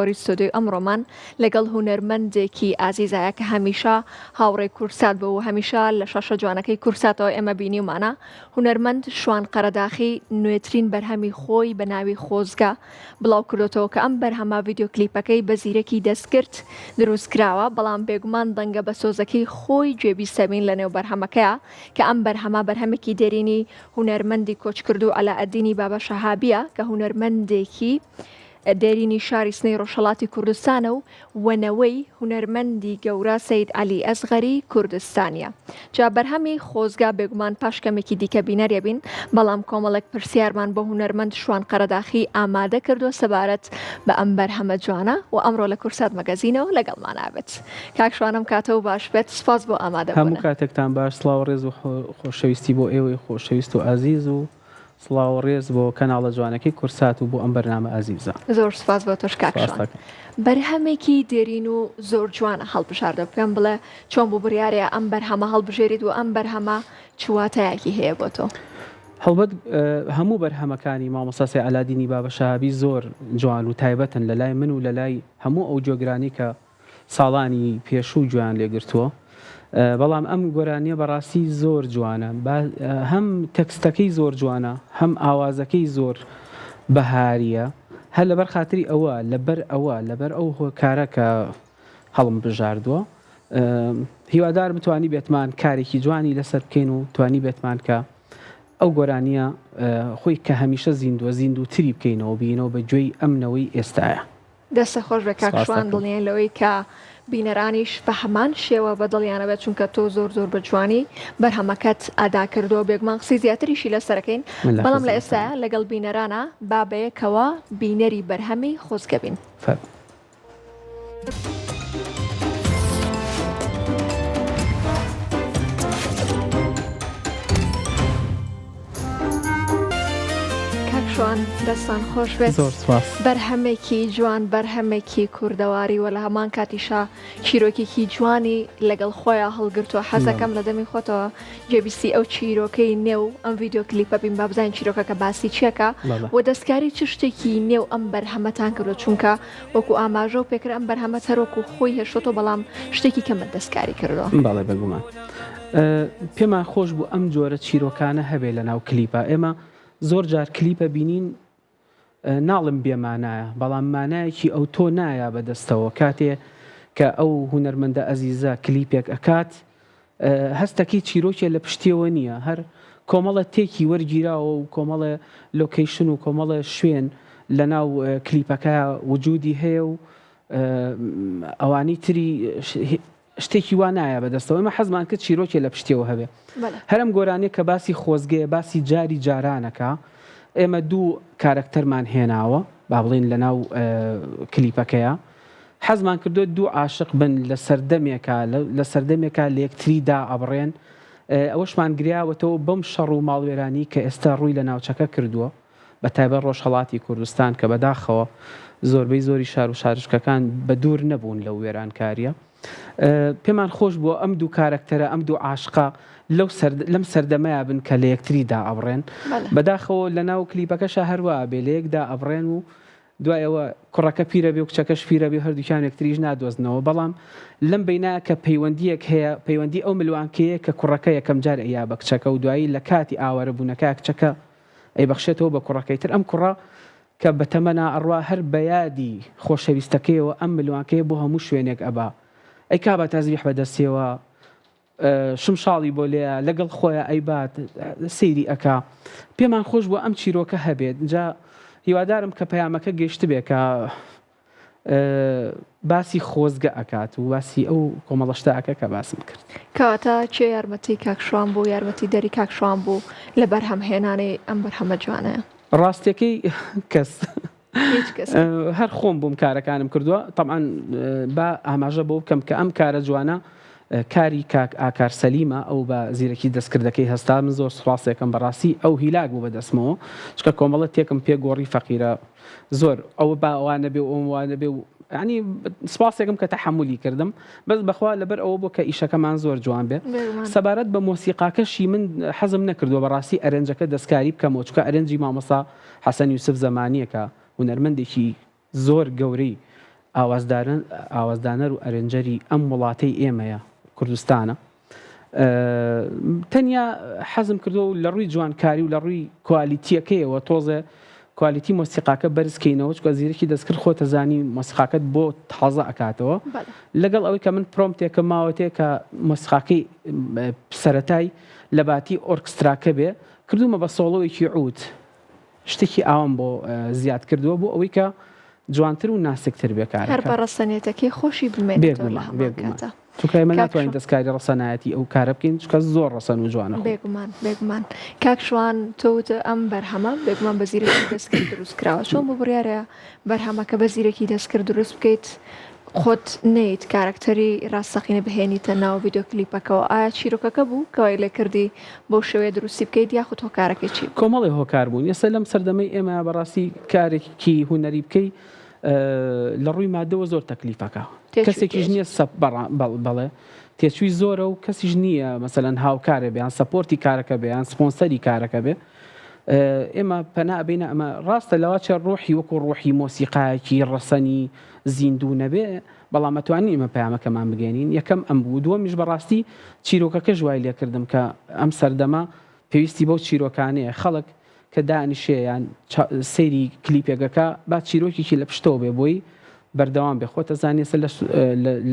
پێشەوەری ستودیۆی ئەمڕۆمان لەگەڵ هونەرمەندێکی ئازیزایە کە هەمیشە هاوڕێی کورسات بوو و هەمیشە لە شەشە جوانەکەی کورساتەوە ئێمە بینیومانە. هونەرمەند شوان قەرەداخی نوێترین بەرهەمی خۆی بە ناوی خۆزگە بڵاو کردوتەوە کە ئەم بەرهەمە ڤیدیۆ کلیپەکەی بە زیرەکی دەستکرد دروستکراوە، بەڵام بێگومان دەنگە بە سۆزەکەی خۆی گوێبیستەبین لە نێو بەرهەمەکەیە کە ئەم بەرهەمە بەرهەمێکی دێرینی هونەرمەندی کۆچکردو عەلاءەدینی بابە شەهابیە کە هونەرمەندێکی دێرینی شاری سنەی ڕۆژهەڵاتی کوردستانە و وەنەوەی هونەرمەندی گەورە سەید عەلی ئەزغەری کوردستانیە. جا بەرهەمی خۆزگا بێگومان پاشکەمێکی دیکە بینەریە بین، بەڵام کۆمەڵێک پرسیارمان بۆ هونەرمەند شوان قەرەداخی ئامادە کردووە سەبارەت بە ئەم بەرهەمە جوانە و ئەمڕۆ لە کورسات مەگەزینەوە لەگەڵمان ئابێت. کاک شوانم کاتەوە باش بێت، سپاس بۆ ئامادەبوون. هەموو کاتێکتان باش، سڵاو ڕێز و خۆشەویستی بۆ ئێوەی خۆشەویست و عەزیز و سڵاو ڕێز بۆ کەناڵە جوانەکەی کورسات و بۆ ئەم بەرنامە ئازیزە. زۆر سپاس بۆ تۆش کاک شوان. بەرهەمێکی دێرین و زۆر جوانە هەڵبژاردە، پێم بڵێ چۆن بوو بڕیارەیە ئەم بەرهەمە هەڵبژێریت و ئەم بەرهەمە چواتەیەکی هەیە بۆ تۆ؟ هەڵبەت هەموو بەرهەمەکانی مامۆستا سەید عەلاءەدینی بابە شەهابی زۆر جوان و تایبەتن لە لای من و لە لای هەموو ئەو جۆگرانی کە ساڵانی پێشوو گویان لێگرتووە. بەڵام ئەم گۆرانیە بەڕاستی زۆر جوانە، هەم تەکستەکەی زۆر جوانە، هەم ئاوازەکەی زۆر بەهاریە، هەر لەبەر خاتری ئەوە لەبەر ئەو کارە کە هەڵم بژاردووە. هیوادار بتوانی بێتمان کارێکی جوانی لەسەر بکەین و توانی بێتمان کە ئەو گۆرانیە خۆی کە هەمیشە زیندووتری بکەینەوە بینەوە بە گوێی ئەمنەوەی ئێستاە. دەستە خۆش بە کاک شوان، دڵنیان لەوەی کە بینەرانیش بە هەمان شێوە بە دڵیانەبێت، چونکە تۆ زۆر بە جوانی بەرهەمەکەت ئادا کردەوە، بێگومان قسەی زیاتریشی لەسەرەکەین. بەڵام لە ئێستا لەگەڵ بینەرانە با بەیەکەوە بینەری بەرهەمی خۆزگە بین. دەستان خۆش بێت. بەرهەمێکی جوان، بەرهەمێکی کوردەواری و لە هەمان کاتیشا چیرۆکێکی جوانی لەگەڵ خۆیان هەڵگرتووە. حەزەکەم لە دەمی خۆتەوە جێبیستی ئەو چیرۆکەی نێو ئەم ڤیدیۆ کلیپە بین، با بزانین چیرۆکەکە باسی چیەکە و دەستکاری چ شتێکی نێو ئەم بەرهەمەتان کردو، چونکە وەکو ئاماژە و پێکرد ئەم بەرهەمە هەروەکو خۆی هێشتۆ، بەڵام شتێکی کەمت دەستکاری کردەوە. باڵێ بەگومان پێمان خۆش بوو ئەم جۆرە چیرۆکانە هەبێ لە ناو کلیپە. ئێمە زۆر جار کلیپە بینین ناڵم بێمانایە، بەڵام مانایەکی ئەو تۆ نایە بەدەستەوە. کاتێ کە ئەو هونەرمەندە ئەزیزە کلیپێک ئەکات، هەستەکەی چیرۆکێ لە پشتیەوە نییە، هەر کۆمەڵە تێکی وەرگیراوە و کۆمەڵە لۆکیشن و کۆمەڵە شوێن لە ناو کلیپەکە وجودی هەیە و ئەوانەی تری شتێکی وا نایە بەدەستەوە. ئێمە حەزمان کرد چیرۆکێ لە پشتیەوە هەبێ. هەرم گۆرانێک کە باسی خۆزگەیە، باسی جاری جارانەکە، ئێمە دوو کارکتەرمان هێناوە با بڵین لە ناو کلیپەکەیە. حەزمان کردو دوو عاشق بن لە سەردەمێکە لە یەکتریدا ئەبڕێن. ئەوەشمان گریاوەتەوە بەم شەڕ و ماڵوێرانی کە ئێستا ڕووی لە ناوچەکە کردووە، بە تایبەت ڕۆژهەڵاتی کوردستان کە بەداخەوە زۆربەی زۆری شار و شارشکەکان بە دوور نەبوون لەو وێرانکاریە. پێمان خۆش بووە ئەم دوو کارکتەرە، ئەم دوو عاشقا لەم سەردەمەیە بن کە لە یەکتریدا ئەبڕێن. بەداخەوە لە ناو کلیپەکەشە هەروە بێ لە یەکدا ئەبڕێن و دوایەوە کوڕەکە پیرە بێ و کچەکەش پیرە بێ، هەردووکیان یەکتریش نادۆزنەوە. بەڵام لەم بینایە کە پەیوەندیەک هەیە، پەیوەندی ئەو ملوانکەیە کە کوڕەکە یەکەم جار ئەیا بە کچەکە و دوایی لە کاتی ئاوەرە بوونەکە کچەکە ئەیبەخشێتەوە بە کوڕەکەی تر. ئەم کوڕە کە بەتەمەنا ئەڕوا هەر بەیادی خۆشەویستەکەیەوە ئەم ملوانکەیە بۆ هەموو شوێنێک ئەبا، ئەی کابە تەزبیح بەدەستێەوە، شمشاڵی بۆ لێە لەگەڵ خۆیان ئەیبات سەیری ئەکا. پێمان خۆش بووە ئەم چیرۆکە هەبێت. جا هیوادارم کە پەیامەکە گەیشت بێ کە باسی خۆزگە ئەکات و باسی ئەو کۆمەڵەشتەکە کە باسم کرد. کەواتە چێ یارمەتی کاک شوان بوو، یارمەتی دەری کاک شوان بوو لە بەرهەمهێنانی ئەم بەرهەمە جوانەیە؟ ڕاستیەکەی کەس هەر خۆم بووم کارەکانم کردووە. طبعاً با ئاماژە بۆ بکەم کە ئەم کارە جوانە کاری کاک ئاکار سەلیمە، ئەو بە زیرەکی دەستکردەکەی هەستا. من زۆر سوپاسێکم بەڕاستی، ئەو هیلاک بوو بەدەستمەوە، چکە کۆمەڵە تێکم پێ گۆڕی فەقیرە زۆر ئەو با ئەوانە بێ و ئەوم وانە بێ و ینی سپاسێکم کە تەحملی کردم، بەس بەخوا لەبەر ئەوە بۆ کە ئیشەکەمان زۆر جوان بێ. سەبارەت بە مۆسیقاکەشی من حەزم نەکردووە بەڕاستی ئەرێنجەکە دەستکاری بکەمەوە، چکە ئەرێنجی مامۆستا حەسەن یوسف زەمانیەکە هونەرمەندێکی زۆر گەورەی ئاوازدانەر و ئەرێنجەری ئەم وڵاتەی ئێمەیە کوردستانە. تەنیا حەزم کردو و لە ڕووی جوانکاری و لە ڕووی کوالیتیەکەیەوە تۆزە کوالیتی مۆسیقاکە بەرزکەینەوە چکە زیرەکی دەستکرد خۆتە زانی مۆسیقاکەت بۆ تازە ئەکاتەوە لەگەڵ ئەوەی کە من پرۆمتێکە ماوەتەیە کە مۆسیقاکەی سەرەتای لە باتی ئۆرکستراکە بێ کردومە بە سۆڵۆیەکی عود شتێکی ئاوام بۆ زیاد کردووە بۆ ئەوەی کە جوانتر و ناسکتر بێکارەکە هەر بە ڕەسەنێتەکەی خۆشی بمێنێتەوە لە هەمان کاتە. چونکە ئێمە ناتوانین دەستکاری ڕەسەنایەتی ئەو کارە بکەین چونکە زۆر ڕەسەن و جوانە. بێگومان کاک شوان تۆوتە ئەم بەرهەمە بێگومان بە زیرەکی دەستکرد دروست کراوە چۆن بۆ بڕیارە بەرهەمەکە بە زیرەکی دەستکرد دروست بکەیت خۆت نەیت کارکتەری ڕاستەقینە بهێنیتە ناو ڤیدیۆ کلیپەکەەوە ئایا چیرۆکەکە بوو کەوای لێ کردی بۆ شێوەیە دروستی بکەیت یاخود هۆکارەکەی چی کۆمەڵی هۆکار بوون ئێستا لەم سەردەمەی ئێمە بەڕاستی کارێکی هونەری بکەی لە ڕووی مادەوە زۆر تەکلیفەکە کەسێکیش نییە بەڵێ تێچووی زۆرە و کەسیش نییە مەسەلەن هاوکارە بێیان سەپۆرتی کارەکە بێیان سپۆنسەری کارەکە بێ ئێمە پەنا بینە ئەمە ڕاستە لەواچە ڕۆحی وەکو ڕۆحی مۆسیقایەکی ڕەسەنی زیندوو نەبێ بەڵام ئەتوانین ئمە پەیامەکەمان بگەێنین یەکەم ئەم بوو دووەمیش بەڕاستی چیرۆکەکە ژوای لێکردم کە ئەم سەردەما پێویستی بەو چیرۆکانەیە خەڵک کە دانیشەیان سەیری کلیپێکەکە با چیرۆکێکی لە پشتەوە بێ بۆی بەردەوام بێ خۆتە زانێسە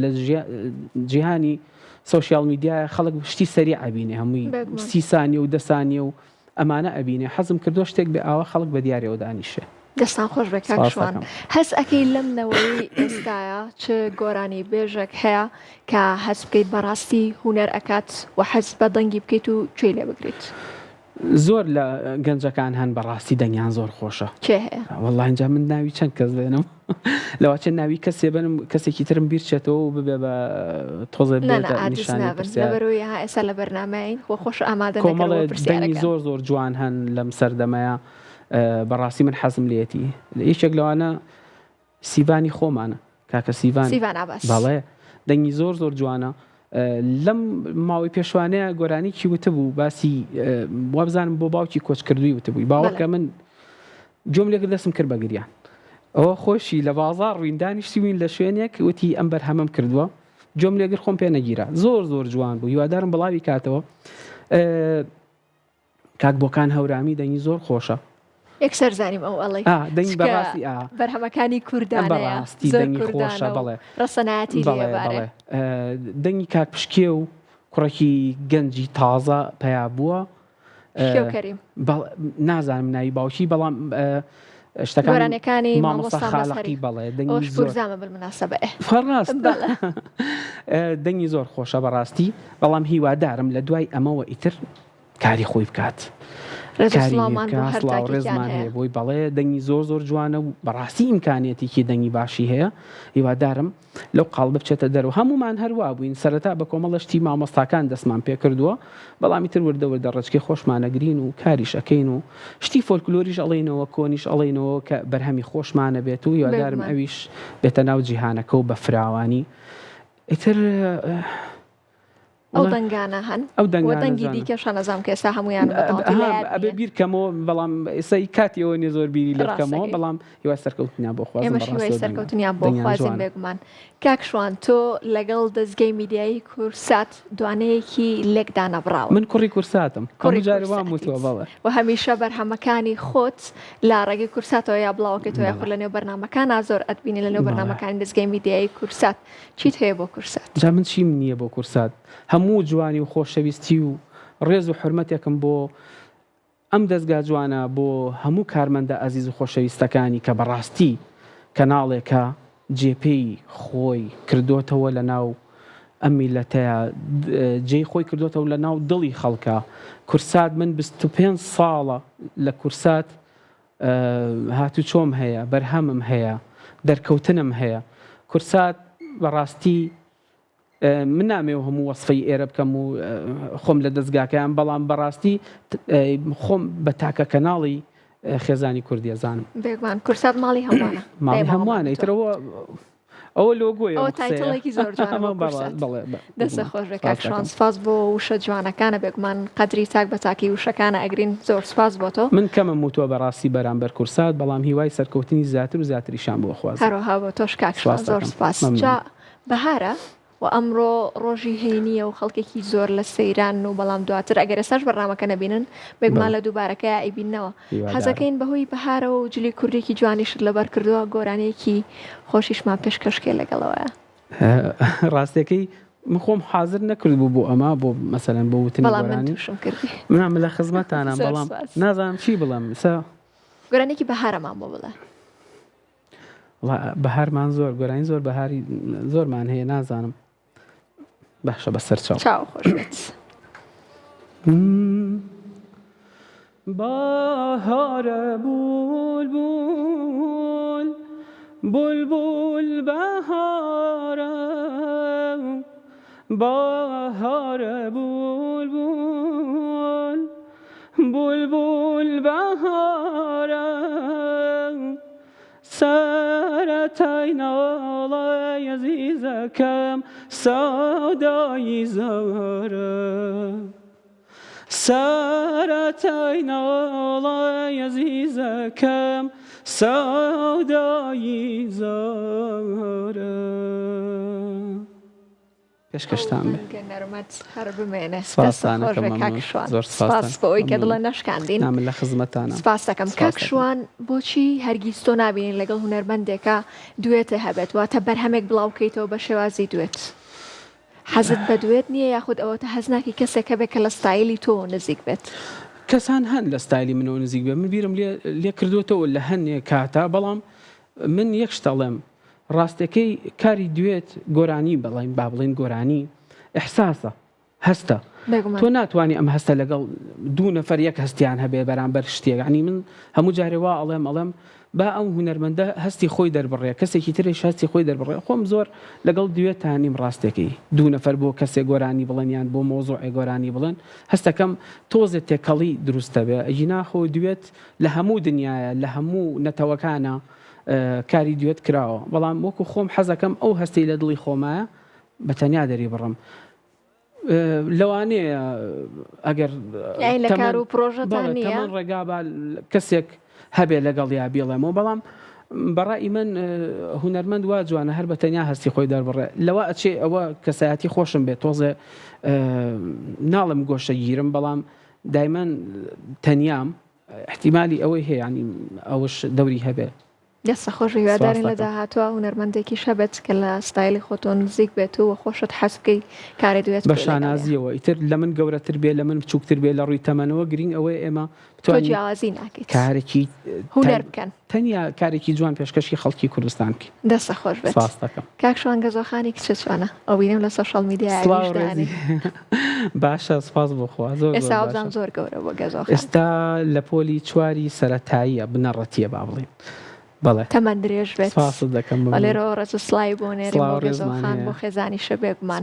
لە جیهانی سۆشیال میدیایە خەڵک شتی سەری ئەبینێ هەمووی 30 سانیە و 10 سانیە و ئەمانە ئەبینێ حەزم کردو شتێک بێ ئاوە خەڵک بە دیارەوە دانیشێ. دەستان خۆش بێ کاک شوان هەست ئەەکەی لەم نەوەی ئێستاە چ گۆرانی بێژێک هەیە کە هەست بکەیت بەڕاستی هونەر ئەکات و حەز بە دەنگی بکەیت و کوێی لێ بگریت. زۆر لە گەنجەکان هەن بەڕاستی دەنگیان زۆر خۆشە کێ هەیە وەڵڵا اینجا من ناوی چەند کەس بێنم لەواچە ناوی کەسێ بنم کەسێکی ترم بیرچێتەوە و ببێ بە تۆزە لەبەرەوەی ئێستا لە بەرنامەین خۆ خۆش ئامادە دەنگی زۆر زۆر جوان هەن لەم سەردەمەیە بەڕاستی من حەزم لێتی یەکێک لەوانە سیڤانی خۆمانە کاکە سیڤان باڵێ دەنگی زۆر زۆر جوانە لەم ماوەی پێشوانەیە گۆرانیکی وتە بوو باسی وابزانم بۆ باوکی کۆچکردووی وتە بووی باوەکە من جۆم لێگر دەستم کرد بە گریان ئەوە خۆشی لە بازار ڕوویندانیشتی وین لە شوێنێک وتی ئەم بەرهەمەم کردووە جۆم لێگر خۆم پێ نەگیرە زۆر زۆر جوان بوو هیوادارم بڵاوی کاتەوە کاک بۆکان هەورامی دەنگی زۆر خۆشە یەکسەر زانیم ئەو ئەڵێ دەنگی بەڕاستی بەرهەمەکانی کوردانەیە دەنگی خۆشە بڵێ ڕەسەنایەتی لێبارێ دەنگی کاک پشکێ و کوڕێکی گەنجی تازە پیا بووە نازانم ناوی باوکی بەڵام شتەکانی مامۆستا خاڵقی بەڵێ دەنگی زۆرزانمە بالمناسبە فەڕاست دەنگی زۆر خۆشە بەڕاستی بەڵام هیوادارم لە دوای ئەمەوە ئیتر کاری خۆی بکات ڕێزمان هەیە بۆی بەڵێ دەنگی زۆر زۆر جوانە و بەڕاستی ئیمکانێتێکی دەنگی باشی هەیە هیوادارم لەو قاڵبە بچێتە دەرەوە هەمومان هەروە بووین سەرەتا بە کۆمەڵەشتی مامۆستاکان دەستمان پێ کردووە بەڵامی تر وردەوردە ڕچکەی خۆشمانەگرین و کاریش ئەەکەین و شتی فۆلکلۆریش ئەڵێنەوە کۆنیش ئەڵێنەوە کە بەرهەمی خۆشمانە بێت و هیوادارم ئەویش بێتە ناو جیهانەکە و بە فراوانی ئیتر ئەو دەنگانە هەن ئەو دەنگی دیکەشان نەزانم کە ئێستا هەمویان ئەبێ بیرکەمەوە بەڵام ئێستا کاتیەوە نێ زۆر بیری لێ بکەمەوە بەڵام هیوای سەرکەوتنیا بۆ سەرکەوتنیا بۆ خوازم بێگومان کاک شوان تۆ لەگەڵ دەستگای میدیایی کورسات دوانەیەکی لێکدا نەبراوە من کوڕی کورساتم جارێوان وتووە بەڵێ و هەمیشە بەرهەمەکانی خۆت لە ڕێگەی کورساتەوە یا بڵاوەکەیتەوە یاخود لە نێو بەرنامەکان زۆر ئەتبینی لە نێو بەرنامەکانی دەستگای میدیایی کورسات چیت هەیە بۆ کورسات جا من چیم نییە بۆ کورسات هەموو جوانی و خۆشەویستی و ڕێز و حرمەتێکم بۆ ئەم دەستگا جوانە بۆ هەموو کارمەندە ئەزیز و خۆشەویستەکانی کە بەڕاستی کەناڵێکە جێپێی خۆی کردوتەوە لە ناو ئەم میلەتەیە جێی خۆی کردوتەوە لە ناو دڵی خەڵکە کورسات من 25 ساڵە لە کورسات هاتو چۆم هەیە بەرهەمم هەیە دەرکەوتنم هەیە کورسات بەڕاستی من نامێ هەموو وەسفەی ئێرە بکەم و خۆم لە دەستگاکەیان بەڵام بەڕاستی خۆم بە تاکە کەناڵی خێزانی کوردی ئەزانم بێگومان کورسات ماڵی هەمووانە ماڵی هەمووانە ئیترەوە ئەوە لۆگۆیە ئەوە تایتڵێکی زۆر جوانە بۆ کورسات. دەستە خۆش بێ کاکشوان، سپاس بۆ وشە جوانەکانە بێگومان قەدری تاک بە تاکی وشەکانە ئەگرین. زۆر سپاس بۆ تۆ. من کەمە موتووە بەڕاستی بەرامبەر کورسات، بەڵام هیوای سەرکەوتنی زیاتر و زیاتریشان بۆ خواست. هەروەها بۆ تۆش کاکشوان زۆر سپاس. جا بەهارە و ئەمڕۆ ڕۆژی هەینیە و خەڵکێکی زۆر لە سەیران و بەڵام دواتر ئەگەر ئێستاش بەڕامەکە نەبینن بێگومان لە دووبارەکە ئەیبینەوە. حەزەکەین بەهۆی بەهارە و جلی کوردێکی جوانیشت لەبەر کردووە گۆرانەیەکی خۆشیشمان پێشکەشکێ لەگەڵەوەیە. ڕاستیەکەی من خۆم حاضر نەکردبوو بۆ ئەمە بۆ مەسەلەن بۆ وتنی بەڵام من گۆرانی تووشم کردی. من لە خزمەتانە بەڵام نازانم چی بڵێم. گۆرانێکی بەهارەمان بۆ بڵێ. بەهارمان زۆر گۆرانی زۆر بەهاری زۆرمان هەیە نازانم. باشە بەسەر چاو خۆش بێت. بەهارە بولبول بولبول بەهارە بەهارە بولبول بولبول بەهارە سەرەتای ناڵای عەزیزەکەم سەودای زارە سەرەتای ناڵای عەزیزەکەم سەودای زارە. پێشکەشتان بێ. نەرمەت هەر بمێنێ. سپاس بۆ ئەوی کە دڵە نەشکاندین. من لە خزمەتانە. سپاس دەکەم. کاکشوان بۆچی هەرگیز تۆ نابینین لەگەڵ هونەرمەندێکە دوێتە هەبێت واتە بەرهەمێک بڵاو بکەیتەوە بە شێوازی دوێت؟ حەزت بە دوێت نییە یاخود ئەوەتە حەز ناکەی کەسێکە بێت کە لە ستایلی تۆ نزیک بێت؟ کەسان هەن لە ستایلی منەوە نزیک بێت. من بیرم لێ کردوێتەوە لە هەندێک کاتە، بەڵام من یەک شتەڵێم ڕاستەکەی کاری دوێت گۆرانی بەڵین با بڵین گۆرانی ئەحساسە هەستە. تۆ ناتوانانی ئەم هەستە لەگەڵ دوو نەفەر یەک هەستیان هەبێ بەرامبەر شتێک. عنی من هەموو جارێ وا ئەڵێم با ئەو هونەرمەندە هەستی خۆی دەربڕێ، کەسێکی ترێش هەستی خۆی دەربڕێ. خۆم زۆر لەگەڵ دوێتانیم ڕاستەکەی دوو نەفەر بۆ کەسێک گۆرانی بڵێن یان بۆ مۆزوعێ گۆرانی بڵێن هەستەکەم تۆزێت تێکەڵی دروستە بێ. ئەجینا خۆ دوێت لە هەموو دنیاە لە هەموو نەتەوەکانە کاری دوێت کراوە، بەڵام وەکو خۆم حەزەکەم ئەو هەستی لە دڵی خۆمایە بە تەنیا دەری بڕم. لەوانەیە ئەگەر لە کار و پرۆژەتان نییە ڕێگا کەسێک هەبێ لەگەڵ یا بێڵێمەوە، بەڵام بەڕای من هونەرمەند وا جوانە هەر بە تەنیا هەستی خۆی دەربڕێ. لەوە ئەچێ ئەوە کەسایەتی خۆشم بێت، تۆزێ ناڵم گۆشە گیرم، بەڵام دایمەن تەنیام احتیمالی ئەوەی هەیە ینی ئەوش دەوری هەبێ. دەستە خۆش هیوادارین لە داهاتوە هونەرمەندێکی شەبێت کە لە ستایلی خۆتۆ نزیک بێت و خۆشت حەز بکەی کاری دوێت بە شانازیەوە. ئیتر لە من گەورەتر بێ لە من بچووکتر بێ لە ڕووی تەمەنەوە گرنگ ئەوەی ئێمە جیاوازی ناکەیت کارێکی هونەر بکەن، تەنیا کارێکی جوان پێشکەشی خەڵکی کوردستان بکەین. دەستە خۆش بێت. کاکشوان گەزۆخانی کچوانە ئەو بینم لە سۆشال میدیای باشە. سپاس بۆخوا زۆر ئێستا زۆر گەورە بۆ گەزۆخان. ئێستا لە پۆلی چواری سەرەتاییە بنەڕەتیە با بڵێن. بەڵێ تەمەەن درێژ بێت. بەلێرەوە ڕێز سلای بۆ نێری گەزۆخان بۆ خێزانی شە بێگومان.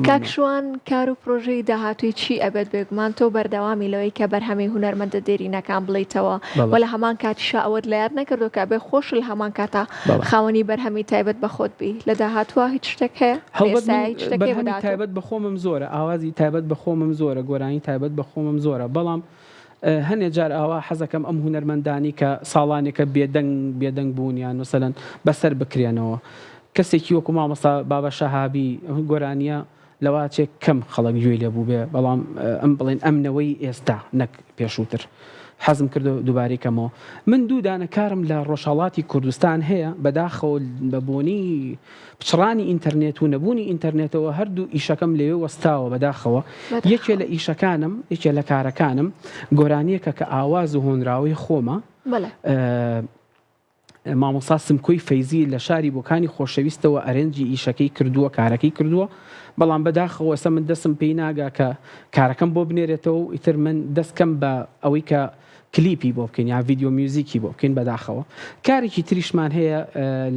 کاکشوان کار و پرۆژەی داهاتووی چی ئەبێت بێگومان تۆ بەردەوامی لەوەی کە بەرهەمی هونەرمەندە دێرینەکان بڵیتەوە و لە هەمان کاتیشا ئەوەت لە یاد نەکردو کە بێ خۆش لە هەمان کاتە خاوەنی بەرهەمی تایبەت بە خۆت بی لە داهاتوە هیچ شتێک هەیە؟ بەرهەمی تایبەت بە خۆمم زۆرە، ئاوازی تایبەت بە خۆمم زۆرە، گۆرانی تایبەت بە خۆمم زۆرە، بەڵام هەنێ جار ئاوا حەزەکەم ئەم هونەرمەندانی کە ساڵانێکە بێدەنگ بوونیان وسەلەن بەسەر بکرێنەوە. کەسێکی وەکو مامۆستا بابە شەهابی گۆرانیە لەواچێک کەم خەڵک گوێ لێ بوو بێ، بەڵام ئەم بڵێن ئەمنەوەی ئێستا نەک پێشووتر حەزم کردو دووبارێکەمەوە. من دوو دانەکارم لە ڕۆژهەڵاتی کوردستان هەیە بەداخەوە بەبوونی پچڕانی ئینتەرنێت و نەبوونی ئینتەرنێتەوە هەردوو ئیشەکەم لەوێ وەستاوە بەداخەوە. یەکێ لە ئیشەکانم یەکێ لە کارەکانم گۆرانیەکە کە ئاواز و هۆنراوی خۆمە. مامۆستا سمکۆی فەیزی لە شاری بۆکانی خۆشەویستەوە ئەرێنجی ئیشەکەی کردووە، کارەکەی کردووە، بەڵام بەداخەوە ئێستا من دەستم پێی ناگا کە کارەکەم بۆ بنێرێتەوە و ئیتر من دەستکەم بە ئەوەی کە کلیپی بۆ بکەین یا ڤیدیۆ میوزیکی بۆ بکەین. بەداخەوە کارێکی تریشمان هەیە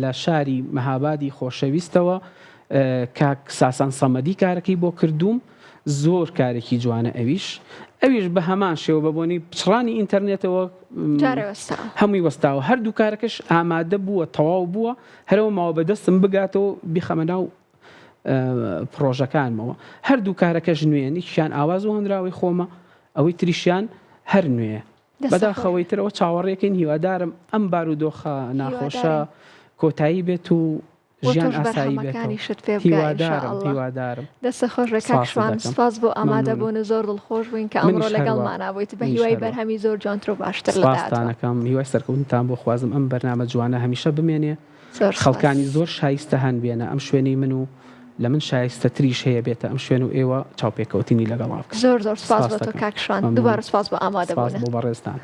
لە شاری مەهابادی خۆشەویستەوە، کاک ساسان سەمەدی کارەکەی بۆ کردووم، زۆر کارێکی جوانە ئەویش. ئەویش بە هەمان شێوە بەبوونی پچڕانی ئینتەرنێتەوە جارەوەستا هەمووی وەستاوە هەردوو کارەکەش ئامادە بووە تەواو بووە هەرەوە ماوە بەدەستم بگاتەوە بیخەمە ناو پرۆژەکانمەوە هەردوو کارەکەش نوێنی کیان ئاواز و هەندراوی خۆمە ئەوەی تریشیان هەر نوێ بەداخەوەی ترەوە چاوەڕێکین هیوادارم ئەم بارودۆخە ناخۆشە کۆتایی بێت و ژیان ئاسایی بێت هیوادارم دەستە خۆش کاکشوان سپاس بۆ ئامادەبوون زۆر دڵخۆش بووین کە ئەمڕۆ لەگەڵمانە بوویت بە هیوای بەرهەمی زۆر جوانتر و باشتر سپاسانەکەم هیوای سەرکەوتنتان بۆ خوازم ئەم بەرنامە جوانە هەمیشە بمێنێ خەڵکانی زۆر شایستە هەن بێنە ئەم شوێنەی من و لە من شایستە تریش هەیە بێتە ئەم شوێن و ئێوە چاوپێکەوتنی لەگەڵا بکە زۆر سپاس بۆ تۆ کاکشوان دووبارە سپاس بۆ ئامادەبوون بۆ بەڕێزتان